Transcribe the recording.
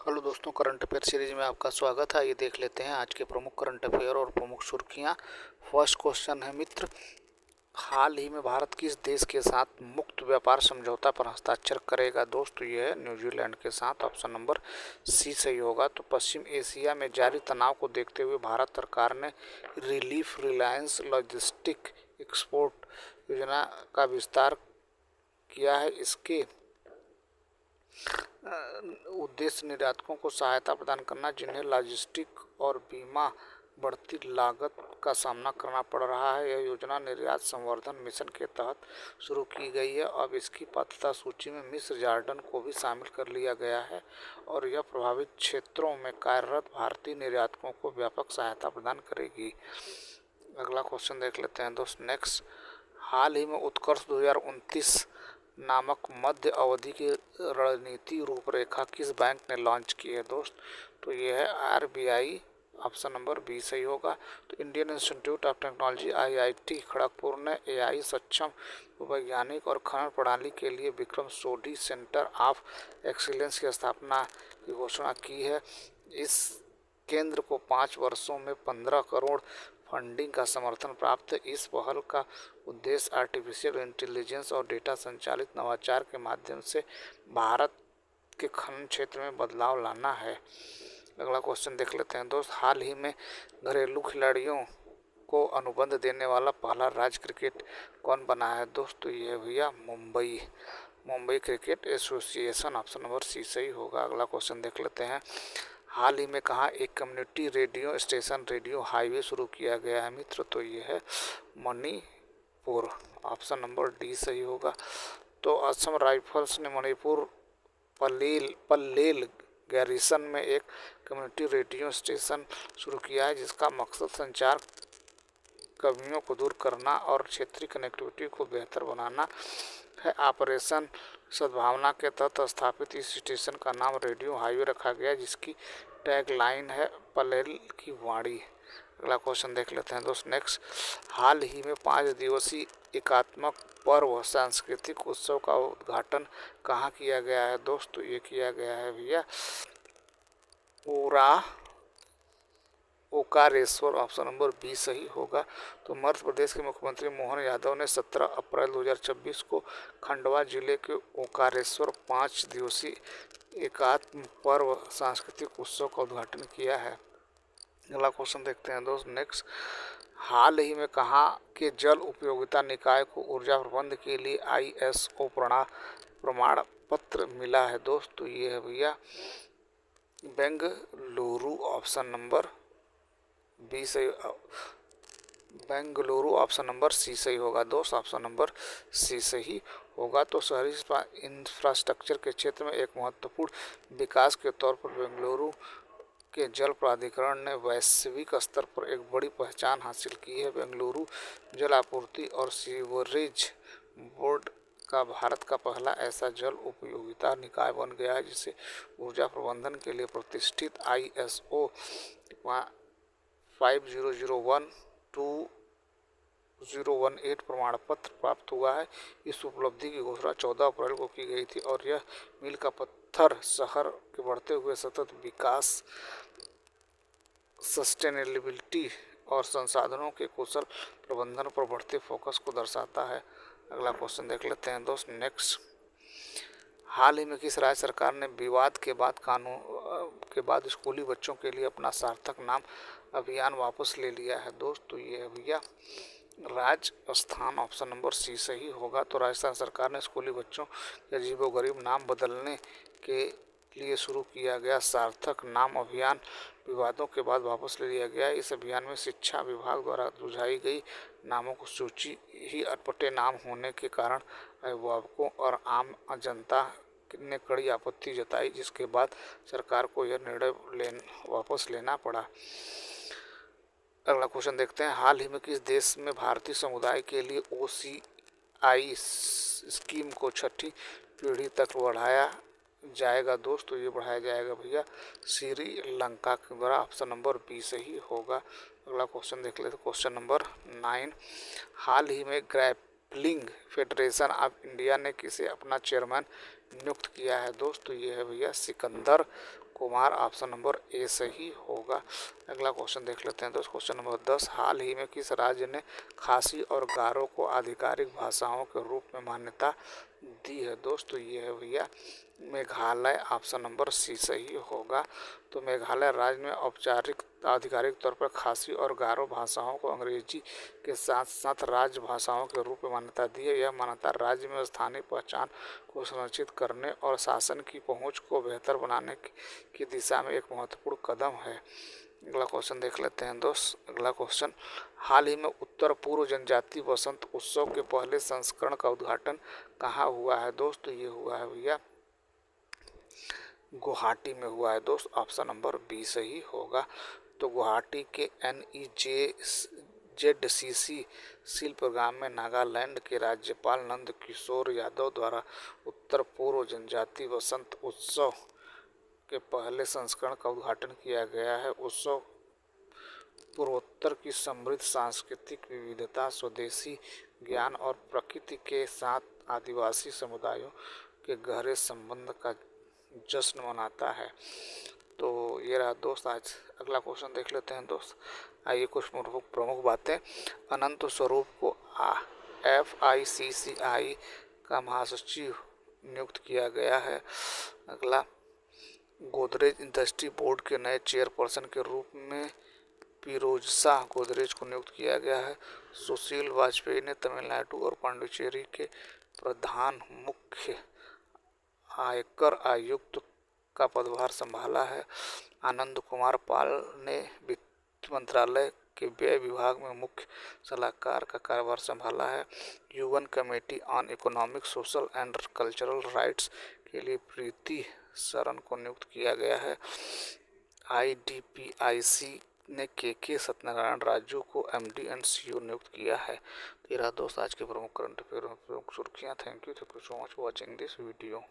Hello दोस्तों, current affair series में आपका स्वागत है। ये देख लेते हैं आज के प्रमुख करंट अफेयर और प्रमुख सुर्खियां। फर्स्ट क्वेश्चन है मित्र, हाल ही में भारत किस देश के साथ मुक्त व्यापार समझौता पर हस्ताक्षर करेगा? दोस्त ये है न्यूजीलैंड के साथ। ऑप्शन नंबर सी सही होगा। तो पश्चिम एशिया में जारी तनाव को देखते हुए भारत सरकार ने रिलीफ रिलायंस लॉजिस्टिक एक्सपोर्ट योजना का विस्तार किया है। इसके उद्देश्य निर्यातकों को सहायता प्रदान करना जिन्हें लॉजिस्टिक और बीमा बढ़ती लागत का सामना करना पड़ रहा है। यह योजना निर्यात संवर्धन मिशन के तहत शुरू की गई है। अब इसकी पात्रता सूची में मिस्र, जॉर्डन को भी शामिल कर लिया गया है और यह प्रभावित क्षेत्रों में कार्यरत भारतीय निर्यातकों को व्यापक सहायता प्रदान करेगी। अगला क्वेश्चन देख लेते हैं दोस्त। नेक्स्ट, हाल ही में उत्कर्ष 2029 नामक मध्य अवधि की रणनीति रूपरेखा किस बैंक ने लॉन्च की है? दोस्त तो ये है आरबीआई। ऑप्शन नंबर बी सही होगा। तो Indian institute of technology IIT Kharagpur ने एआई सक्षम वैज्ञानिक और खनन प्रणाली के लिए Vikram Sodhi centre of excellence की स्थापना की घोषणा की है। इस केंद्र को 5 वर्षों में 15 करोड़ फंडिंग का समर्थन प्राप्त है। इस पहल का उद्देश्य आर्टिफिशियल इंटेलिजेंस और डेटा संचालित नवाचार के माध्यम से भारत के खनन क्षेत्र में बदलाव लाना है। अगला क्वेश्चन देख लेते हैं दोस्त। हाल ही में घरेलू खिलाड़ियों को अनुबंध देने वाला पहला राज्य क्रिकेट कौन बना है? दोस्त ये भैया Mumbai Cricket Association. Option number C सही होगा। अगला क्वेश्चन देख लेते हैं। हाल ही में कहाँ एक community radio station radio highway शुरू किया गया है मित्र? तो ये है मणिपुर। ऑप्शन नंबर डी सही होगा। तो असम राइफल्स ने मणिपुर पल्लेल गैरिसन में एक कम्युनिटी रेडियो स्टेशन शुरू किया है जिसका मकसद संचार कमियों को दूर करना और क्षेत्रीय कनेक्टिविटी को बेहतर बनाना है। ऑपरेशन सद्भावना के तहत स्थापित इस स्टेशन का नाम रेडियो हाईवे रखा गया जिसकी टैग लाइन है पल्लेल की वाणी। अगला क्वेश्चन देख लेते हैं दोस्त। नेक्स्ट, हाल ही में 5 दिवसीय एकात्मक पर्व सांस्कृतिक उत्सव का उद्घाटन कहाँ किया गया है? दोस्त ये किया गया है भैया ओकारेश्वर। ऑप्शन नंबर बी सही होगा। तो मध्य प्रदेश के मुख्यमंत्री मोहन यादव ने 17 अप्रैल 2026 को खंडवा जिले के ओकारेश्वर 5 दिवसीय एकात्म पर्व सांस्कृतिक उत्सव का उद्घाटन किया है। अगला क्वेश्चन देखते हैं दोस्त। नेक्स्ट, हाल ही में कहाँ के जल उपयोगिता निकाय को ऊर्जा प्रबंध के लिए ISO प्रमाण पत्र मिला है? दोस्त तो ये है भैया बेंगलुरु। ऑप्शन नंबर बी सही, बेंगलुरु। ऑप्शन नंबर सी सही होगा दोस्त। ऑप्शन नंबर सी सही होगा। तो शहरी इंफ्रास्ट्रक्चर के क्षेत्र में एक महत्वपूर्ण विकास के तौर पर बेंगलुरु के जल प्राधिकरण ने वैश्विक स्तर पर एक बड़ी पहचान हासिल की है। बेंगलुरु जल आपूर्ति और सीवरेज बोर्ड का भारत का पहला ऐसा जल उपयोगिता निकाय बन गया है जिसे ऊर्जा प्रबंधन के लिए प्रतिष्ठित ISO 5001-2018 प्रमाण पत्र प्राप्त हुआ है। इस उपलब्धि की घोषणा 14 अप्रैल को की गई थी और यह मील का पत्थर शहर के बढ़ते हुए सतत विकास, सस्टेनेबिलिटी और संसाधनों के कुशल प्रबंधन पर बढ़ते फोकस को दर्शाता है। अगला क्वेश्चन देख लेते हैं दोस्त। नेक्स्ट, हाल ही में किस राज्य सरकार ने विवाद के बाद स्कूली बच्चों के लिए अपना सार्थक नाम अभियान वापस ले लिया है? दोस्त तो ये है भैया राजस्थान। ऑप्शन नंबर सी सही होगा। तो राजस्थान सरकार ने स्कूली बच्चों के अजीबोगरीब नाम बदलने के लिए शुरू किया गया सार्थक नाम अभियान विवादों के बाद वापस ले लिया गया। इस अभियान में शिक्षा विभाग द्वारा सुझाई गई नामों की सूची ही अटपटे नाम होने के कारण अभिभावकों और आम जनता ने कड़ी आपत्ति जताई, जिसके बाद सरकार को यह निर्णय वापस लेना पड़ा। अगला क्वेश्चन देखते हैं। हाल ही में किस देश में भारतीय समुदाय के लिए OCI स्कीम को 6ठी पीढ़ी तक बढ़ाया जाएगा? दोस्त तो ये बढ़ाया जाएगा भैया श्रीलंका के द्वारा। ऑप्शन नंबर बी सही होगा। अगला क्वेश्चन देख लेते हैं। क्वेश्चन नंबर 9, हाल ही में ग्रैपलिंग फेडरेशन ऑफ इंडिया ने किसे अपना चेयरमैन नियुक्त किया है दोस्त? तो ये है भैया Sikandar Kumar, option number A सही होगा। अगला क्वेश्चन देख लेते हैं दोस्त, क्वेश्चन नंबर 10, हाल ही में किस राज्य ने खासी और गारो को आधिकारिक भाषाओं के रूप में मान्यता दी है दोस्त? तो ये है भैया मेघालय, ऑप्शन नंबर सी सही होगा। तो मेघालय राज्य में औपचारिक आधिकारिक तौर पर खासी और गारो भाषाओं को अंग्रेजी के साथ साथ राज्य भाषाओं के रूप में मान्यता दी है। यह मान्यता राज्य में स्थानीय पहचान को संरक्षित करने और शासन की पहुंच को बेहतर बनाने की दिशा में एक महत्वपूर्ण कदम है। अगला क्वेश्चन देख लेते हैं दोस्त। अगला क्वेश्चन, हाल ही में उत्तर पूर्व जनजाति वसंत उत्सव के पहले संस्करण का उद्घाटन कहाँ हुआ है दोस्त? तो ये हुआ है भैया गुवाहाटी में हुआ है दोस्त, ऑप्शन नंबर बी सही होगा। तो गुवाहाटी के NEJZCC शिल्पग्राम में नागालैंड के राज्यपाल नंद किशोर यादव द्वारा उत्तर पूर्व जनजाति वसंत उत्सव के पहले संस्करण का उद्घाटन किया गया है। उत्सव पूर्वोत्तर की समृद्ध सांस्कृतिक विविधता, स्वदेशी ज्ञान और प्रकृति के साथ आदिवासी समुदायों के गहरे संबंध का जश्न मनाता है। तो ये रहा दोस्त आज। अगला क्वेश्चन देख लेते हैं दोस्त। आइए कुछ प्रमुख बातें। अनंत स्वरूप को FICCI का महासचिव नियुक्त किया गया है। अगला, गोदरेज इंडस्ट्री बोर्ड के नए चेयरपर्सन के रूप में फिरोजशाह गोदरेज को नियुक्त किया गया है। सुशील वाजपेयी ने तमिलनाडु और पांडिचेरी के प्रधान मुख्य आयकर आयुक्त का पदभार संभाला है। आनंद कुमार पाल ने वित्त मंत्रालय के व्यय विभाग में मुख्य सलाहकार का कार्यभार संभाला है। UN committee on economic, social and cultural rights के लिए प्रीति सरन को नियुक्त किया गया है। IDPIC ने के सत्यनारायण राजू को MD एंड CEO नियुक्त किया है। तेरह दोस्त आज के प्रमुख करंट अफेयर प्रमुख सुर्खियाँ। Thank you so much for watching this video.